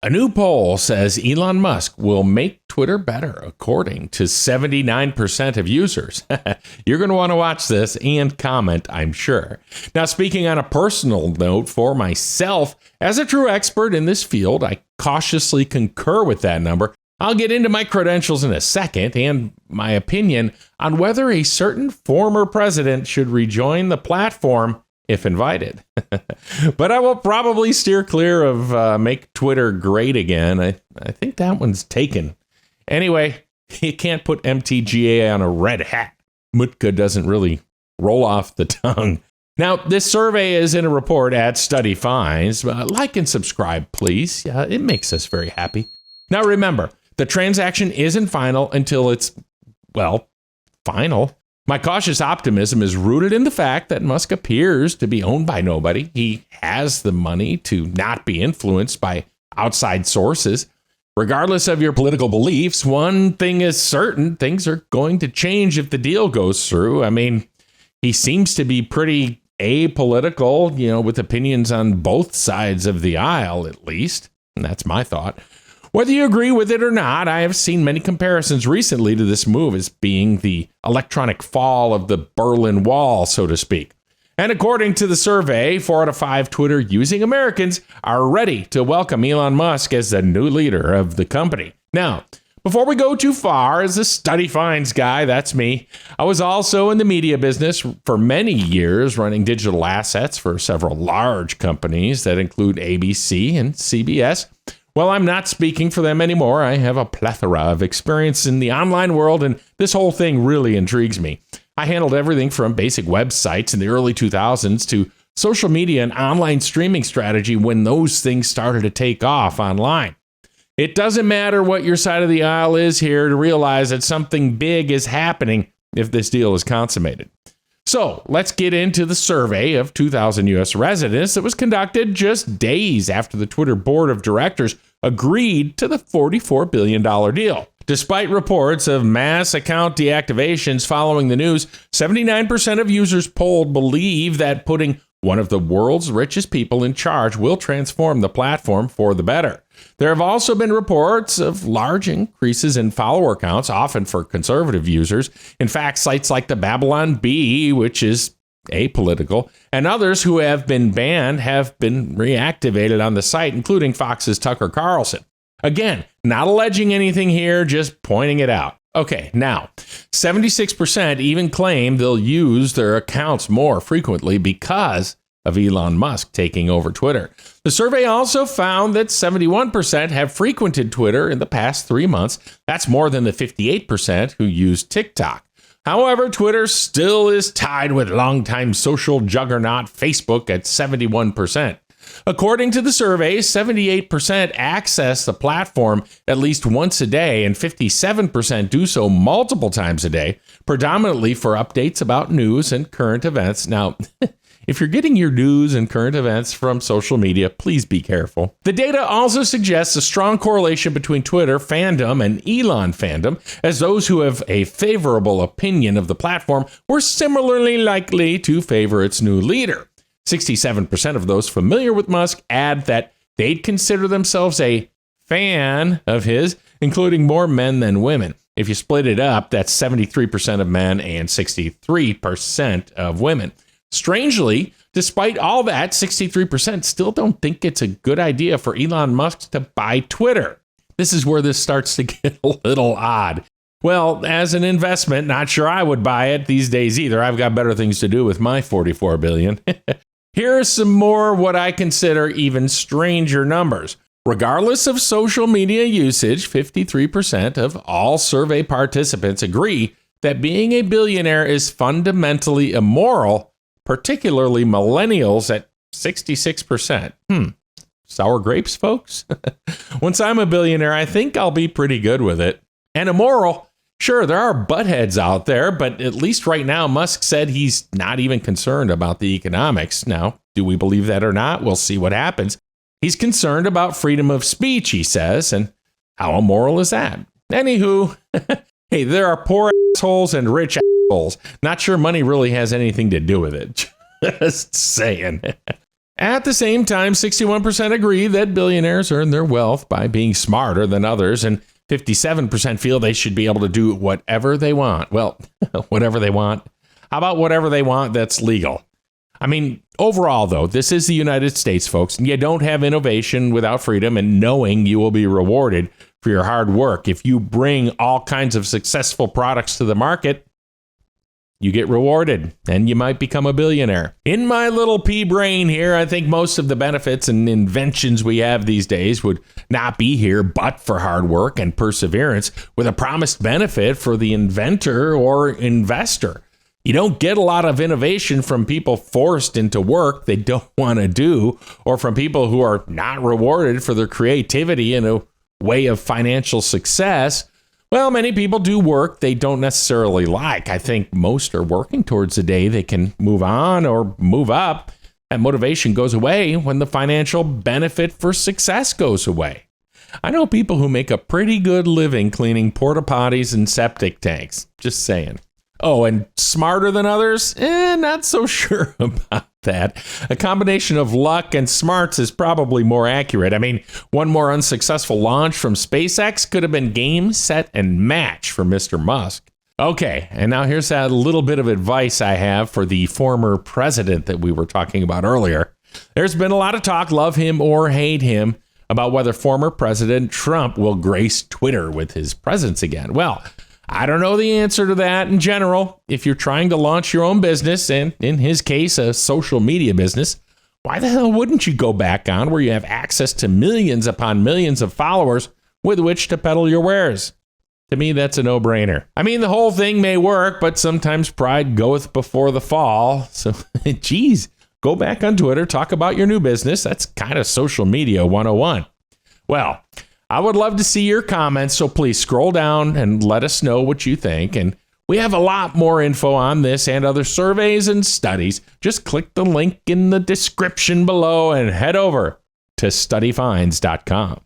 A new poll says Elon Musk will make Twitter better, according to 79% of users. You're going to want to watch this and comment, I'm sure. Now, speaking on a personal note for myself, as a true expert in this field, I cautiously concur with that number. I'll get into my credentials in a second and my opinion on whether a certain former president should rejoin the platform if invited. But I will probably steer clear of make Twitter great again. I think that one's taken. Anyway, you can't put MTGA on a red hat. Mutka doesn't really roll off the tongue. Now, this survey is in a report at StudyFinds. Like and subscribe, please. It makes us very happy. Now, remember, the transaction isn't final until it's, well, final. My cautious optimism is rooted in the fact that Musk appears to be owned by nobody. He has the money to not be influenced by outside sources. Regardless of your political beliefs, one thing is certain: things are going to change if the deal goes through. I mean, he seems to be pretty apolitical, with opinions on both sides of the aisle, at least. And that's my thought. Whether you agree with it or not, I have seen many comparisons recently to this move as being the electronic fall of the Berlin Wall, so to speak. And according to the survey, 4 out of 5 Twitter-using Americans are ready to welcome Elon Musk as the new leader of the company. Now, before we go too far, as a StudyFinds guy, that's me, I was also in the media business for many years, running digital assets for several large companies that include ABC and CBS. Well, I'm not speaking for them anymore. I have a plethora of experience in the online world, and this whole thing really intrigues me. I handled everything from basic websites in the early 2000s to social media and online streaming strategy when those things started to take off online. It doesn't matter what your side of the aisle is here to realize that something big is happening if this deal is consummated. So let's get into the survey of 2,000 U.S. residents that was conducted just days after the Twitter board of directors agreed to the $44 billion deal. Despite reports of mass account deactivations following the news, 79% of users polled believe that putting one of the world's richest people in charge will transform the platform for the better. There have also been reports of large increases in follower counts, often for conservative users. In fact, sites like the Babylon Bee, which is apolitical, and others who have been banned have been reactivated on the site, including Fox's Tucker Carlson. Again, not alleging anything here, just pointing it out. Okay, now, 76% even claim they'll use their accounts more frequently because of Elon Musk taking over Twitter. The survey also found that 71% have frequented Twitter in the past 3 months. That's more than the 58% who use TikTok. However, Twitter still is tied with longtime social juggernaut Facebook at 71%. According to the survey, 78% access the platform at least once a day, and 57% do so multiple times a day, predominantly for updates about news and current events. Now, if you're getting your news and current events from social media, please be careful. The data also suggests a strong correlation between Twitter fandom and Elon fandom, as those who have a favorable opinion of the platform were similarly likely to favor its new leader. 67% of those familiar with Musk add that they'd consider themselves a fan of his, including more men than women. If you split it up, that's 73% of men and 63% of women. Strangely, despite all that, 63% still don't think it's a good idea for Elon Musk to buy Twitter. This is where this starts to get a little odd. Well, as an investment, not sure I would buy it these days either. I've got better things to do with my $44 billion. Here are some more what I consider even stranger numbers. Regardless of social media usage, 53% of all survey participants agree that being a billionaire is fundamentally immoral, particularly millennials at 66%. Sour grapes, folks? Once I'm a billionaire, I think I'll be pretty good with it. And immoral? Sure, there are buttheads out there, but at least right now, Musk said he's not even concerned about the economics. Now, do we believe that or not? We'll see what happens. He's concerned about freedom of speech, he says, and how immoral is that? Anywho, hey, there are poor assholes and rich assholes. Not sure money really has anything to do with it. Just saying. At the same time, 61% agree that billionaires earn their wealth by being smarter than others, and 57% feel they should be able to do whatever they want. Well, whatever they want. How about whatever they want that's legal? I mean, overall, though, this is the United States, folks, and you don't have innovation without freedom and knowing you will be rewarded for your hard work. If you bring all kinds of successful products to the market, you get rewarded, and you might become a billionaire. In my little pea brain here, I think most of the benefits and inventions we have these days would not be here but for hard work and perseverance, with a promised benefit for the inventor or investor. You don't get a lot of innovation from people forced into work they don't want to do, or from people who are not rewarded for their creativity in a way of financial success. Well, many people do work they don't necessarily like. I think most are working towards a day they can move on or move up. That motivation goes away when the financial benefit for success goes away. I know people who make a pretty good living cleaning porta potties and septic tanks. Just saying. Oh, and smarter than others? Not so sure about that. A combination of luck and smarts is probably more accurate. I mean, one more unsuccessful launch from SpaceX could have been game, set, and match for Mr. Musk. Okay, and now here's a little bit of advice I have for the former president that we were talking about earlier. There's been a lot of talk, love him or hate him, about whether former President Trump will grace Twitter with his presence again. Well, I don't know the answer to that in general. If you're trying to launch your own business, and in his case, a social media business, why the hell wouldn't you go back on where you have access to millions upon millions of followers with which to peddle your wares? To me, that's a no-brainer. I mean, the whole thing may work, but sometimes pride goeth before the fall. So, geez, go back on Twitter, talk about your new business. That's kind of social media 101. Well, I would love to see your comments, so please scroll down and let us know what you think. And we have a lot more info on this and other surveys and studies. Just click the link in the description below and head over to StudyFinds.com.